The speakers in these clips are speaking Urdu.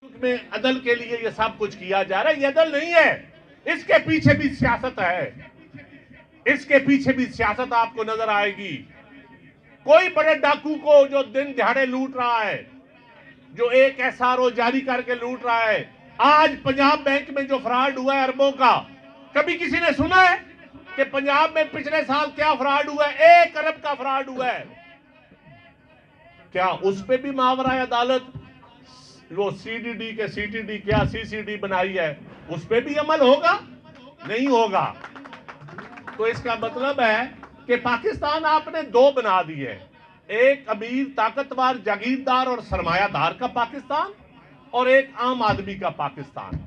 میں عدل کے لیے یہ سب کچھ کیا جا رہا ہے، یہ عدل نہیں ہے، اس کے پیچھے بھی سیاست ہے، اس کے پیچھے بھی سیاست آپ کو نظر آئے گی۔ کوئی بڑے ڈاکو کو جو دن دہاڑے لوٹ رہا ہے، جو ایک SRO جاری کر کے لوٹ رہا ہے، آج پنجاب بینک میں جو فراڈ ہوا ہے اربوں کا، کبھی کسی نے سنا ہے کہ پنجاب میں پچھلے سال کیا فراڈ ہوا ہے؟ 1 ارب کا فراڈ ہوا ہے۔ کیا اس پہ بھی ماورائے عدالت وہ CDD کے CTD کیا CCD بنائی ہے، اس پہ بھی عمل ہوگا؟ نہیں ہوگا۔ تو اس کا مطلب ہے کہ پاکستان آپ نے 2 بنا دی ہے، ایک امیر طاقتور جاگیردار اور سرمایہ دار کا پاکستان، اور ایک عام آدمی کا پاکستان۔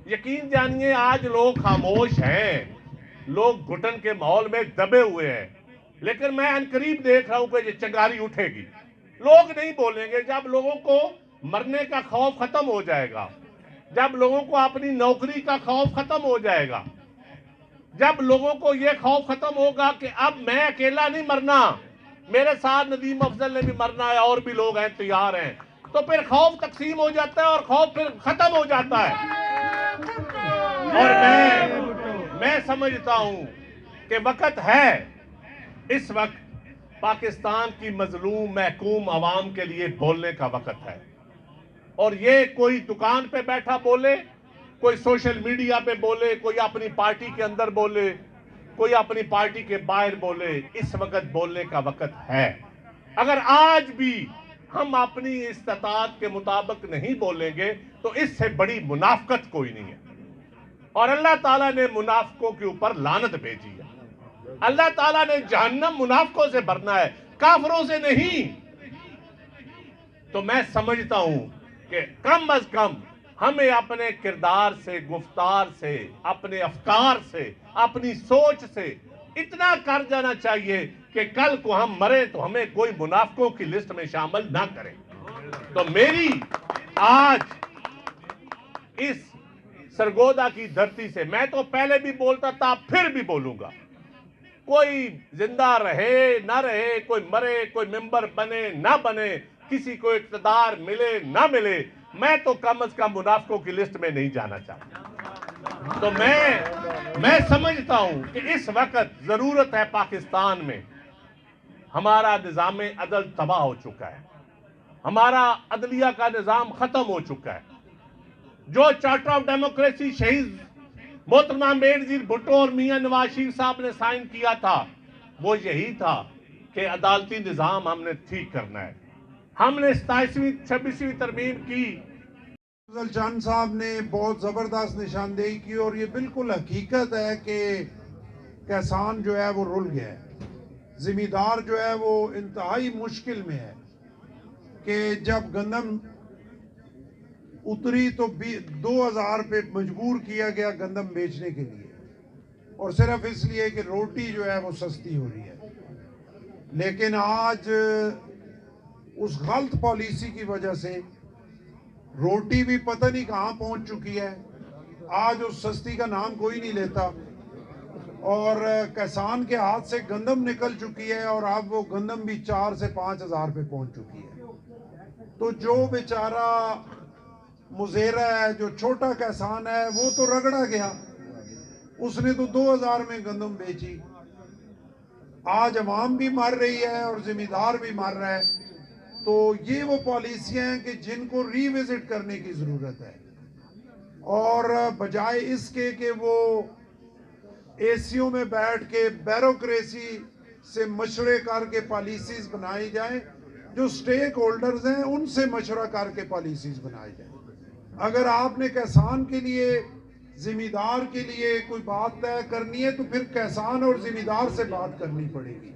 یقین جانیے آج لوگ خاموش ہیں، لوگ گھٹن کے ماحول میں دبے ہوئے ہیں، لیکن میں عنقریب دیکھ رہا ہوں کہ یہ چنگاری اٹھے گی۔ لوگ نہیں بولیں گے جب لوگوں کو مرنے کا خوف ختم ہو جائے گا، جب لوگوں کو اپنی نوکری کا خوف ختم ہو جائے گا، جب لوگوں کو یہ خوف ختم ہوگا کہ اب میں اکیلا نہیں مرنا، میرے ساتھ ندیم افضل نے بھی مرنا ہے اور بھی لوگ ہیں تیار ہیں، تو پھر خوف تقسیم ہو جاتا ہے اور خوف پھر ختم ہو جاتا ہے۔ اور میں سمجھتا ہوں کہ وقت ہے، اس وقت پاکستان کی مظلوم محکوم عوام کے لیے بولنے کا وقت ہے، اور یہ کوئی دکان پہ بیٹھا بولے، کوئی سوشل میڈیا پہ بولے، کوئی اپنی پارٹی کے اندر بولے، کوئی اپنی پارٹی کے باہر بولے، اس وقت بولنے کا وقت ہے۔ اگر آج بھی ہم اپنی استطاعت کے مطابق نہیں بولیں گے تو اس سے بڑی منافقت کوئی نہیں ہے، اور اللہ تعالیٰ نے منافقوں کے اوپر لعنت بھیجی ہے۔ اللہ تعالیٰ نے جہنم منافقوں سے بھرنا ہے، کافروں سے نہیں۔ تو میں سمجھتا ہوں کہ کم از کم ہمیں اپنے کردار سے، گفتار سے، اپنے افکار سے، اپنی سوچ سے اتنا کر جانا چاہیے کہ کل کو ہم مرے تو ہمیں کوئی منافقوں کی لسٹ میں شامل نہ کرے۔ تو میری آج اس سرگودا کی دھرتی سے، میں تو پہلے بھی بولتا تھا، پھر بھی بولوں گا، کوئی زندہ رہے نہ رہے، کوئی مرے، کوئی ممبر بنے نہ بنے، کسی کو اقتدار ملے نہ ملے، میں تو کم از کم منافقوں کی لسٹ میں نہیں جانا چاہتا۔ تو میں سمجھتا ہوں کہ اس وقت ضرورت ہے پاکستان میں، ہمارا نظام عدل تباہ ہو چکا ہے، ہمارا عدلیہ کا نظام ختم ہو چکا ہے۔ جو چارٹر آف ڈیموکریسی شہید محترمہ بینظیر بھٹو اور میاں نواز شریف صاحب نے سائن کیا تھا، وہ یہی تھا کہ عدالتی نظام ہم نے ٹھیک کرنا ہے۔ ہم نے 27ویں 26ویں ترمیم کی۔ افضل چاند صاحب نے بہت زبردست نشاندہی کی، اور یہ بالکل حقیقت ہے کہ کسان جو ہے وہ رل گیا ہے، زمیندار جو ہے وہ انتہائی مشکل میں ہے کہ جب گندم اتری تو 2000 پہ مجبور کیا گیا گندم بیچنے کے لیے، اور صرف اس لیے کہ روٹی جو ہے وہ سستی ہو رہی ہے۔ لیکن آج اس غلط پالیسی کی وجہ سے روٹی بھی پتہ نہیں کہاں پہنچ چکی ہے، آج اس سستی کا نام کوئی نہیں لیتا، اور کسان کے ہاتھ سے گندم نکل چکی ہے، اور اب وہ گندم بھی 4 سے 5 ہزار پہ پہنچ چکی ہے۔ تو جو بیچارہ مزیرہ ہے، جو چھوٹا کسان ہے، وہ تو رگڑا گیا، اس نے تو 2000 میں گندم بیچی۔ آج عوام بھی مر رہی ہے اور زمیندار بھی مر رہا ہے۔ تو یہ وہ پالیسیاں ہیں کہ جن کو ری وزٹ کرنے کی ضرورت ہے، اور بجائے اس کے کہ وہ ایسیوں میں بیٹھ کے بیوروکریسی سے مشورے کر کے پالیسیز بنائی جائیں، جو سٹیک ہولڈرز ہیں ان سے مشورہ کر کے پالیسیز بنائی جائیں۔ اگر آپ نے کسان کے لیے، زمیندار کے لیے کوئی بات طے کرنی ہے تو پھر کسان اور زمیندار سے بات کرنی پڑے گی۔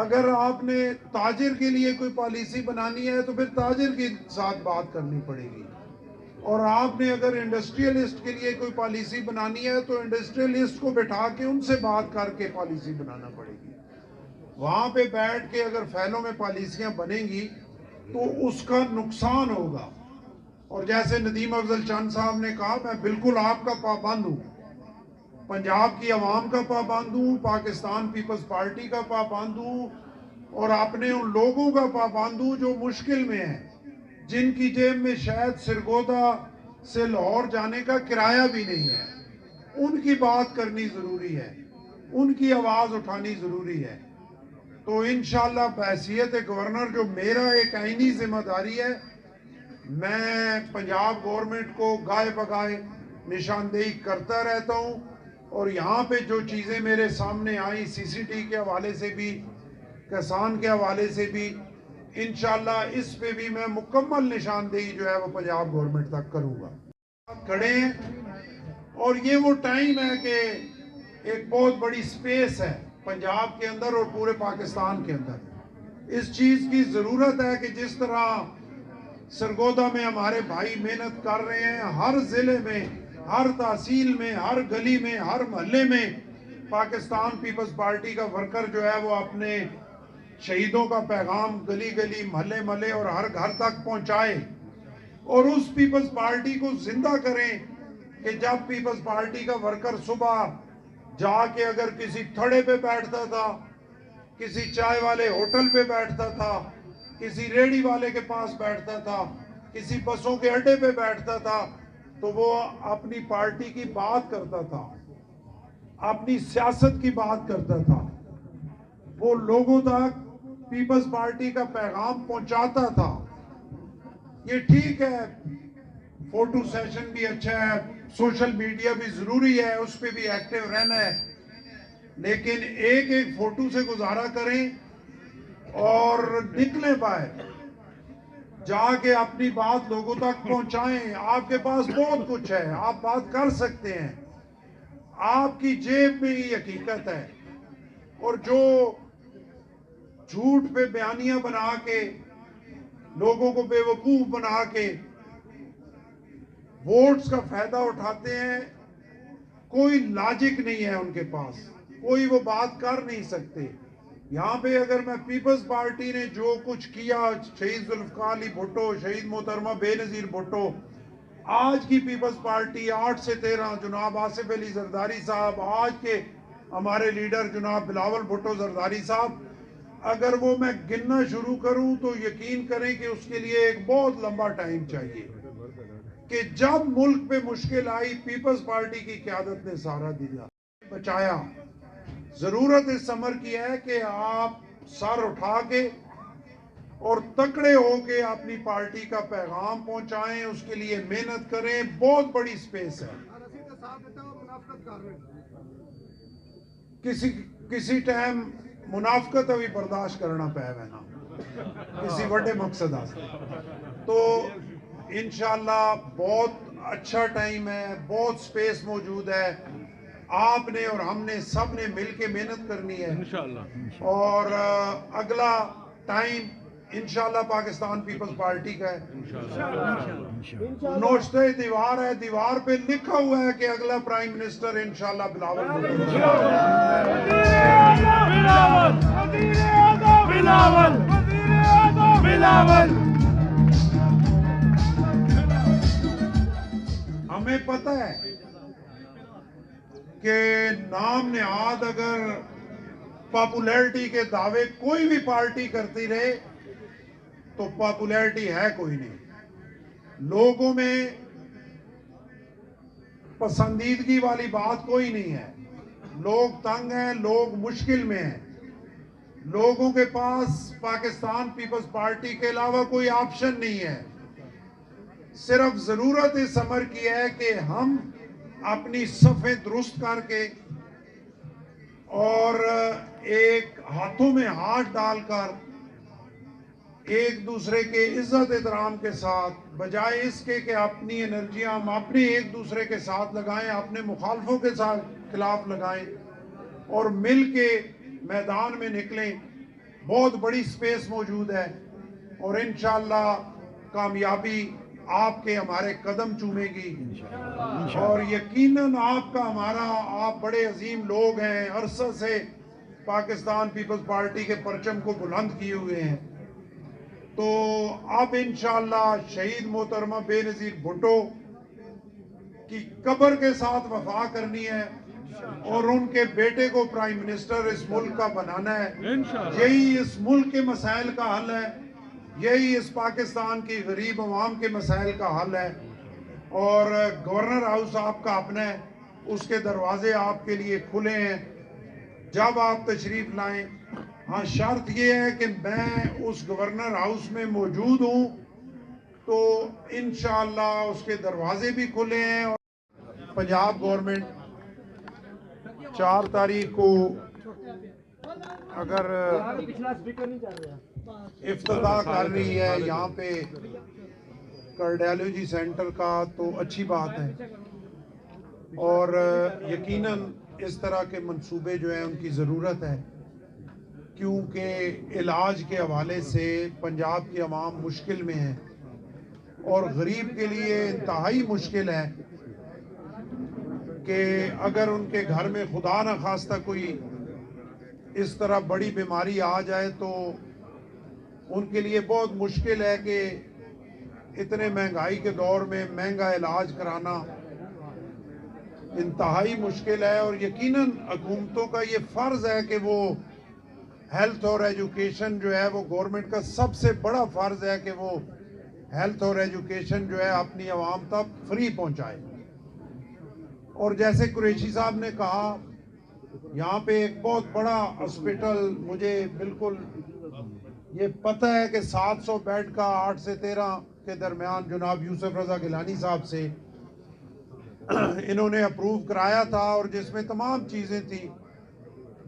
اگر آپ نے تاجر کے لیے کوئی پالیسی بنانی ہے تو پھر تاجر کے ساتھ بات کرنی پڑے گی، اور آپ نے اگر انڈسٹریلسٹ کے لیے کوئی پالیسی بنانی ہے تو انڈسٹریلسٹ کو بٹھا کے ان سے بات کر کے پالیسی بنانا پڑے گی۔ وہاں پہ بیٹھ کے اگر فیلوں میں پالیسیاں بنیں گی تو اس کا نقصان ہوگا۔ اور جیسے ندیم افضل چاند صاحب نے کہا، میں بالکل آپ کا پابند ہوں، پنجاب کی عوام کا پابند ہوں، پاکستان پیپلز پارٹی کا پابند ہوں، اور اپنے ان لوگوں کا پابند ہوں جو مشکل میں ہیں، جن کی جیب میں شاید سرگودا سے لاہور جانے کا کرایہ بھی نہیں ہے، ان کی بات کرنی ضروری ہے، ان کی آواز اٹھانی ضروری ہے۔ تو انشاءاللہ بحیثیت گورنر جو میرا ایک آئینی ذمہ داری ہے، میں پنجاب گورنمنٹ کو گائے بگائے نشاندہی کرتا رہتا ہوں، اور یہاں پہ جو چیزیں میرے سامنے آئیں سی سی ٹی کے حوالے سے بھی، کسان کے حوالے سے بھی، انشاءاللہ اس پہ بھی میں مکمل نشاندہی جو ہے وہ پنجاب گورنمنٹ تک کروں گا۔ کھڑے ہیں اور یہ وہ ٹائم ہے کہ ایک بہت بڑی سپیس ہے پنجاب کے اندر اور پورے پاکستان کے اندر۔ اس چیز کی ضرورت ہے کہ جس طرح سرگودا میں ہمارے بھائی محنت کر رہے ہیں، ہر ضلع میں، ہر تحصیل میں، ہر گلی میں، ہر محلے میں پاکستان پیپلز پارٹی کا ورکر جو ہے وہ اپنے شہیدوں کا پیغام گلی گلی، محلے محلے اور ہر گھر تک پہنچائے، اور اس پیپلز پارٹی کو زندہ کریں کہ جب پیپلز پارٹی کا ورکر صبح جا کے اگر کسی تھڑے پہ بیٹھتا تھا، کسی چائے والے ہوٹل پہ بیٹھتا تھا، کسی ریڑی والے کے پاس بیٹھتا تھا، کسی بسوں کے اڈے پہ بیٹھتا تھا، تو وہ اپنی پارٹی کی بات کرتا تھا، اپنی سیاست کی بات کرتا تھا، وہ لوگوں تک پیپلز پارٹی کا پیغام پہنچاتا تھا۔ یہ ٹھیک ہے، فوٹو سیشن بھی اچھا ہے، سوشل میڈیا بھی ضروری ہے، اس پہ بھی ایکٹیو رہنا ہے، لیکن ایک ایک فوٹو سے گزارا کریں اور نکلیں باہر، جا کے اپنی بات لوگوں تک پہنچائیں۔ آپ کے پاس بہت کچھ ہے، آپ بات کر سکتے ہیں، آپ کی جیب میں ہی حقیقت ہے، اور جو جھوٹ پہ بیانیاں بنا کے لوگوں کو بے وقوف بنا کے ووٹس کا فائدہ اٹھاتے ہیں، کوئی لاجک نہیں ہے ان کے پاس، کوئی وہ بات کر نہیں سکتے۔ یہاں پہ اگر میں پیپلز پارٹی نے جو کچھ کیا، شہید ذوالفقار علی بھٹو، شہید محترمہ بے نظیر بھٹو، آج کی پیپلز پارٹی 8 سے 13، جناب آصف علی زرداری صاحب، آج کے ہمارے لیڈر جناب بلاول بھٹو زرداری صاحب، اگر وہ میں گننا شروع کروں تو یقین کریں کہ اس کے لیے ایک بہت لمبا ٹائم چاہیے، کہ جب ملک پہ مشکل آئی پیپلز پارٹی کی قیادت نے سہارا دیا، بچایا۔ ضرورت اس امر کی ہے کہ آپ سر اٹھا کے اور تکڑے ہو کے اپنی پارٹی کا پیغام پہنچائیں، اس کے لیے محنت کریں۔ بہت بڑی سپیس ہے۔ کسی ٹائم منافقت ابھی برداشت کرنا پہ ہے نا، کسی بڑے مقصد آستے، تو انشاءاللہ بہت اچھا ٹائم ہے، بہت سپیس موجود ہے۔ آپ نے اور ہم نے سب نے مل کے محنت کرنی ہے انشاءاللہ، اور اگلا ٹائم انشاءاللہ پاکستان پیپلز پارٹی کا ہے۔ نوشتہ دیوار ہے، دیوار پہ لکھا ہوا ہے کہ اگلا پرائم منسٹر انشاءاللہ بلاول بلاول۔ ہمیں پتہ ہے کہ نام نہاد اگر پاپولیرٹی کے دعوے کوئی بھی پارٹی کرتی رہے تو پاپولیرٹی ہے کوئی نہیں، لوگوں میں پسندیدگی والی بات کوئی نہیں ہے، لوگ تنگ ہیں، لوگ مشکل میں ہیں، لوگوں کے پاس پاکستان پیپلز پارٹی کے علاوہ کوئی آپشن نہیں ہے۔ صرف ضرورت اس امر کی ہے کہ ہم اپنی صفیں درست کر کے اور ایک ہاتھوں میں ہاتھ ڈال کر ایک دوسرے کے عزت احترام کے ساتھ، بجائے اس کے کہ اپنی انرجیاں ہم اپنے ایک دوسرے کے ساتھ لگائیں، اپنے مخالفوں کے ساتھ خلاف لگائیں، اور مل کے میدان میں نکلیں۔ بہت بڑی سپیس موجود ہے، اور انشاءاللہ کامیابی آپ کے ہمارے قدم چومے گی، اور یقیناً آپ کا ہمارا، آپ بڑے عظیم لوگ ہیں، عرصہ سے پاکستان پیپلز پارٹی کے پرچم کو بلند کیے ہوئے ہیں، تو اب انشاءاللہ شہید محترمہ بے نظیر بھٹو کی قبر کے ساتھ وفا کرنی ہے، اور ان کے بیٹے کو پرائم منسٹر اس ملک کا بنانا ہے۔ یہی اس ملک کے مسائل کا حل ہے، یہی اس پاکستان کی غریب عوام کے مسائل کا حل ہے، اور گورنر ہاؤس آپ کا اپنا ہے، اس کے دروازے آپ کے لیے کھلے ہیں، جب آپ تشریف لائیں۔ ہاں شرط یہ ہے کہ میں اس گورنر ہاؤس میں موجود ہوں، تو انشاءاللہ اس کے دروازے بھی کھلے ہیں۔ اور پنجاب گورنمنٹ 4 تاریخ کو اگر افتتاح کر رہی ہے یہاں پہ کارڈیالوجی سینٹر کا، تو اچھی بات ہے، اور یقیناً اس طرح کے منصوبے جو ہیں ان کی ضرورت ہے، کیونکہ علاج کے حوالے سے پنجاب کی عوام مشکل میں ہے، اور غریب کے لیے انتہائی مشکل ہے کہ اگر ان کے گھر میں خدا نخواستہ کوئی اس طرح بڑی بیماری آ جائے تو ان کے لیے بہت مشکل ہے کہ اتنے مہنگائی کے دور میں مہنگا علاج کرانا انتہائی مشکل ہے، اور یقیناً حکومتوں کا یہ فرض ہے کہ وہ ہیلتھ اور ایجوکیشن جو ہے وہ گورنمنٹ کا سب سے بڑا فرض ہے کہ وہ ہیلتھ اور ایجوکیشن جو ہے اپنی عوام تک فری پہنچائے۔ اور جیسے قریشی صاحب نے کہا، یہاں پہ ایک بہت بڑا ہاسپٹل، مجھے بالکل یہ پتہ ہے کہ 700 بیڈ کا 8 سے 13 کے درمیان جناب یوسف رضا گیلانی صاحب سے انہوں نے اپروو کرایا تھا، اور جس میں تمام چیزیں تھیں،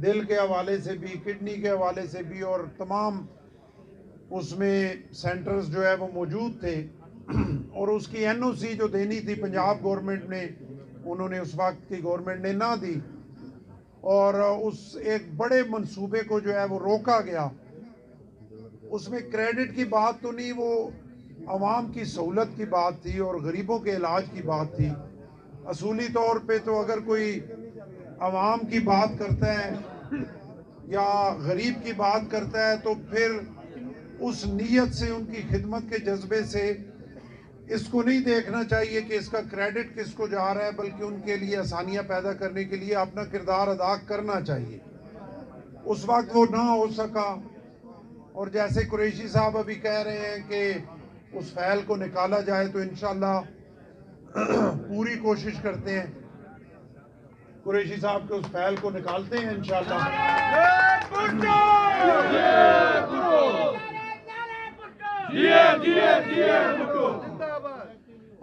دل کے حوالے سے بھی، کڈنی کے حوالے سے بھی، اور تمام اس میں سینٹرز جو ہے وہ موجود تھے، اور اس کی این او سی جو دینی تھی پنجاب گورنمنٹ نے، انہوں نے اس وقت کی گورنمنٹ نے نہ دی، اور اس ایک بڑے منصوبے کو جو ہے وہ روکا گیا۔ اس میں کریڈٹ کی بات تو نہیں، وہ عوام کی سہولت کی بات تھی اور غریبوں کے علاج کی بات تھی۔ اصولی طور پہ تو اگر کوئی عوام کی بات کرتا ہے یا غریب کی بات کرتا ہے تو پھر اس نیت سے، ان کی خدمت کے جذبے سے اس کو نہیں دیکھنا چاہیے کہ اس کا کریڈٹ کس کو جا رہا ہے، بلکہ ان کے لیے آسانیاں پیدا کرنے کے لیے اپنا کردار ادا کرنا چاہیے۔ اس وقت وہ نہ ہو سکا، اور جیسے قریشی صاحب ابھی کہہ رہے ہیں کہ اس فائل کو نکالا جائے، تو انشاءاللہ پوری کوشش کرتے ہیں قریشی صاحب کے اس فائل کو نکالتے ہیں انشاءاللہ۔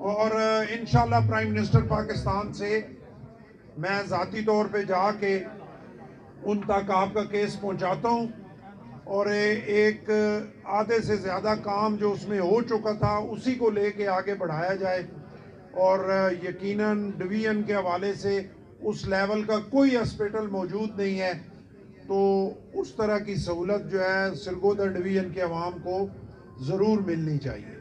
اور انشاءاللہ پرائم منسٹر پاکستان سے میں ذاتی طور پہ جا کے ان تک آپ کا کیس پہنچاتا ہوں، اور ایک آدھے سے زیادہ کام جو اس میں ہو چکا تھا اسی کو لے کے آگے بڑھایا جائے، اور یقیناً ڈویژن کے حوالے سے اس لیول کا کوئی ہاسپٹل موجود نہیں ہے، تو اس طرح کی سہولت جو ہے سرگودا ڈویژن کے عوام کو ضرور ملنی چاہیے۔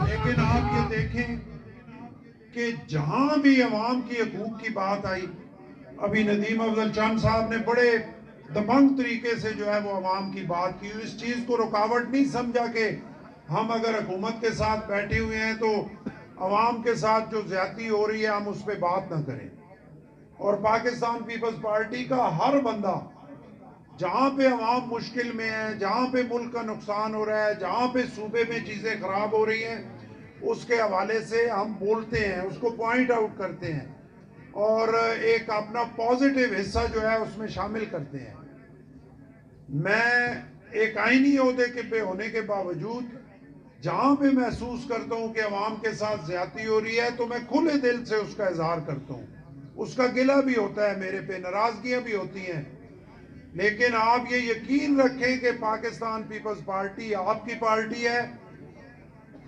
لیکن آپ یہ دیکھیں کہ جہاں بھی عوام کی حقوق کی بات آئی، ابھی ندیم افضل چند صاحب نے بڑے دبنگ طریقے سے جو ہے وہ عوام کی بات کی، اس چیز کو رکاوٹ نہیں سمجھا کہ ہم اگر حکومت کے ساتھ بیٹھے ہوئے ہیں تو عوام کے ساتھ جو زیادتی ہو رہی ہے ہم اس پہ بات نہ کریں۔ اور پاکستان پیپلز پارٹی کا ہر بندہ جہاں پہ عوام مشکل میں ہے، جہاں پہ ملک کا نقصان ہو رہا ہے، جہاں پہ صوبے میں چیزیں خراب ہو رہی ہیں، اس کے حوالے سے ہم بولتے ہیں، اس کو پوائنٹ آؤٹ کرتے ہیں، اور ایک اپنا پازیٹیو حصہ جو ہے اس میں شامل کرتے ہیں۔ میں ایک آئینی عہدے کے پہ ہونے کے باوجود جہاں پہ محسوس کرتا ہوں کہ عوام کے ساتھ زیادتی ہو رہی ہے تو میں کھلے دل سے اس کا اظہار کرتا ہوں، اس کا گلہ بھی ہوتا ہے، میرے پہ ناراضگیاں بھی ہوتی ہیں، لیکن آپ یہ یقین رکھیں کہ پاکستان پیپلز پارٹی آپ کی پارٹی ہے،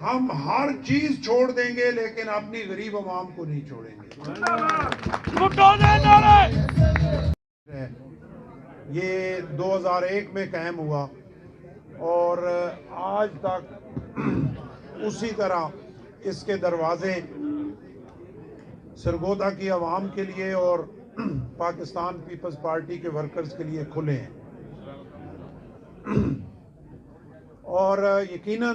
ہم ہر چیز چھوڑ دیں گے لیکن اپنی غریب عوام کو نہیں چھوڑیں گے۔ یہ 2001 میں قائم ہوا اور آج تک اسی طرح اس کے دروازے سرگودا کی عوام کے لیے اور پاکستان پیپلز پارٹی کے ورکرز کے لیے کھلے ہیں، اور یقیناً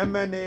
MNA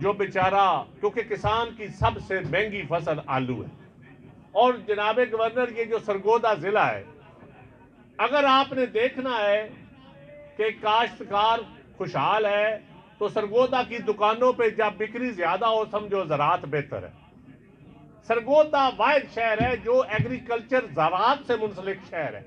جو بیچارہ، کیونکہ کسان کی سب سے مہنگی فصل آلو ہے. اور جناب گورنر، یہ جو سرگودا ضلع ہے، اگر آپ نے دیکھنا ہے کہ کاشتکار خوشحال ہے تو سرگودا کی دکانوں پہ جب بکری زیادہ ہو سمجھو زراعت بہتر ہے. سرگودا واحد شہر ہے جو ایگریکلچر زراعت سے منسلک شہر ہے.